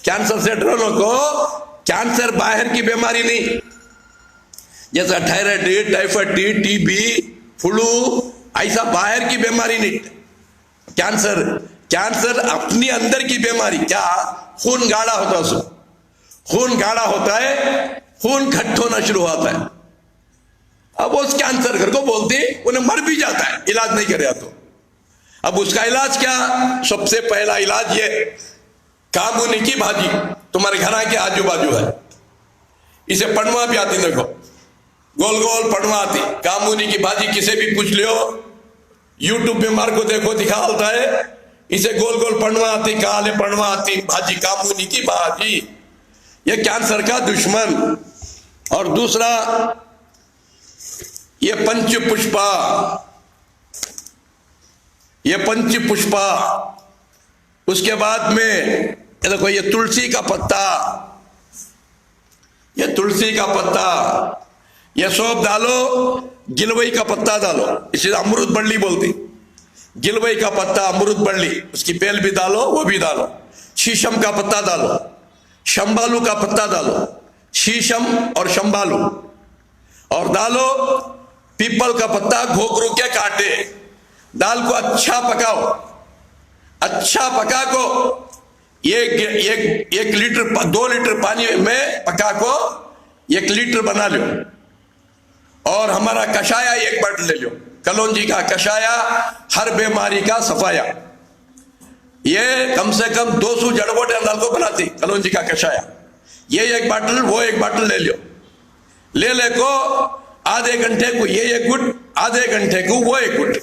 Cancer से डरो नको। कैंसर बाहर की बीमारी नहीं, जैसा थायराइड, टाइफाइड, टीबी, फ्लू, ऐसा बाहर की बीमारी नहीं। कैंसर अपनी अंदर की बीमारी। क्या? खून गाढ़ा होता है, उसको खून गाढ़ा होता है, खून खट्टा होना शुरू होता है। अब उस कैंसर घर को बोलते उन्हें मर भी जाता है, इलाज नहीं करे तो। अब उसका इलाज क्या? सबसे पहला इलाज ये, कामुनी की भाजी तुम्हारे घर के आजू बाजू है, इसे पड़वा भी आती, देखो गोल गोल पड़वा आती। कामुनी की भाजी किसे भी पूछ लियो, यूट्यूब में मार को देखो, दिखाता है, इसे गोल गोल पड़वा आती, काले पड़वा आती भाजी, कामुनी की भाजी। ये कैंसर का दुश्मन। और दूसरा ये पंच पुष्पा, ये पंच पुष्पा। उसके बाद में देखो ये तुलसी का पत्ता, ये तुलसी का पत्ता, ये सौंफ डालो, गिलवई का पत्ता डालो, इसे अमृत बल्ली बोलती। गिलवई का पत्ता, अमृत बल्ली, उसकी बेल भी डालो, वो भी डालो। शीशम का पत्ता डालो, शंबालू का पत्ता डालो, शीशम और शंबालू, और डालो पीपल का पत्ता, घोघरू के कांटे। दाल को अच्छा पकाओ, अच्छा पका को एक लीटर 2 लीटर पानी में पका को 1 लीटर बना लो। और हमारा कषाया 1 बाल्टी ले लो, कलौंजी का कषाया, हर बीमारी का सफाया। ये कम से कम 200 जड़बूटे दाल को बनाती कलौंजी का कषाया। ये 1 बाटल, वो 1 बाटल ले लो। ले को आधे घंटे को ये 1 गुट, आधे घंटे को वो 1 गुट।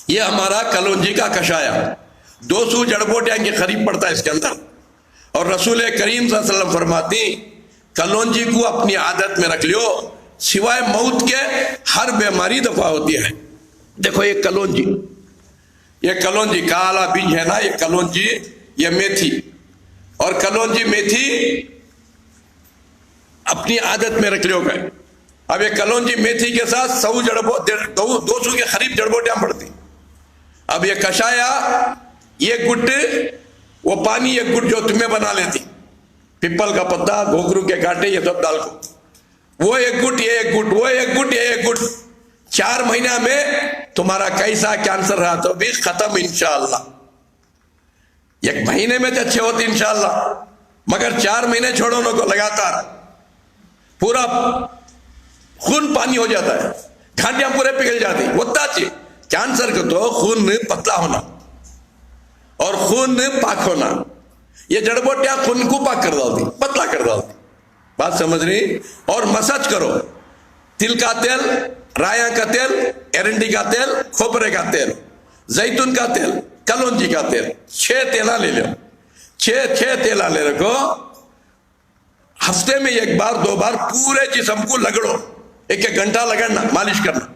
ये हमारा कलौंजी का कषाया 200 जड़बूटियां के करीब पड़ता है इसके अंदर। और रसूल करीम सल्लल्लाहु अलैहि वसल्लम फरमाती, कलौंजी को अपनी आदत में रख लियो, सिवाय मौत के हर बीमारी दफा होती है। देखो ये कलौंजी, ये कलौंजी काला बीज है ना, ये कलौंजी, ये मेथी। और कलौंजी मेथी अपनी आदत में रख लियो गए। अब ये कलौंजी मेथी के साथ 200 के करीब जड़बूटियां पड़ती। अब ये कषाया 1 गुट, वो पानी 1 गुट जो तुम्हें बना लेती, पिपल का पत्ता, घोघरू के कांटे, ये सब डाल को, वो 1 गुट, ये 1 गुट, वो 1 गुट, ये 1 गुट। 4 महीना में तुम्हारा कैसा कैंसर रहा तो भी खत्म इंशाअल्लाह। 1 महीने में तो अच्छे होते इंशाअल्लाह, मगर 4 महीने छोड़ो न को लगातार, पूरा खून पानी हो जाता है, घाटियां पूरे पिघल जाती। होता चाहिए कैंसर को तो खून पतला होना और खून पाक होना। ये जड़बूटियां खून को पाक कर डालती, पतला कर डालती। बात समझ रही? और मसाज करो, तिल का तेल, राया का तेल, एरंडी का तेल, खोपरे का तेल, जैतून का तेल, कलौंजी का तेल, 6 तेला ले लो। 6 तेला ले रखो। हफ्ते में 1 बार 2 बार पूरे जिस्म को लगड़ो, 1-1 घंटा लगड़ना, मालिश करना।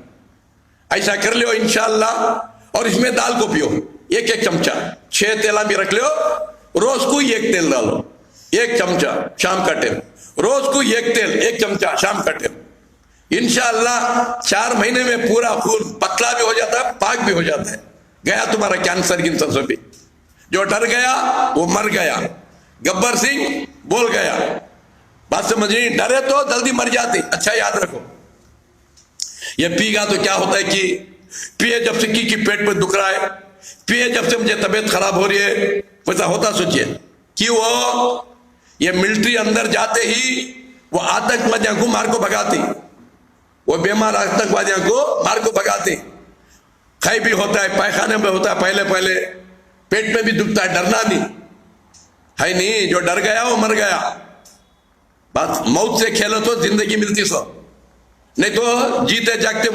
ऐसा कर लियो इंशाअल्लाह। और इसमें दाल को पियो 1-1 चमचा। 6 तेला भी रख लियो, रोज को 1 तेल डालो, 1 चमचा शाम का टाइम, रोज को 1 तेल 1 चमचा शाम का टाइम। इंशाअल्लाह 4 महीने में पूरा खून पतला भी हो जाता है, पाक भी हो जाता है। गया तुम्हारा कैंसर की भी। जो डर गया वो मर गया। गब्बर सिंह बोल गया। बात समझिए, डरे तो जल्दी मर जाते। अच्छा याद रखो, ये पीगा तो क्या होता है कि पिए जब से की पेट में दुख रहा है, पिए जब से मुझे तबीयत खराब हो रही है, वैसा होता सोचिए कि वो ये मिलिट्री अंदर जाते ही वो आतंकवादियों को मार को भगाती, वो बीमार आतंकवादियों को मार को भगाती। खाई भी होता है, पैखाने में होता है, पहले पेट में भी दुखता है, डरना नहीं है। नहीं, जो डर गया वो मर गया। बात मौत से खेलो तो जिंदगी मिलती सो, नहीं तो जीते जागते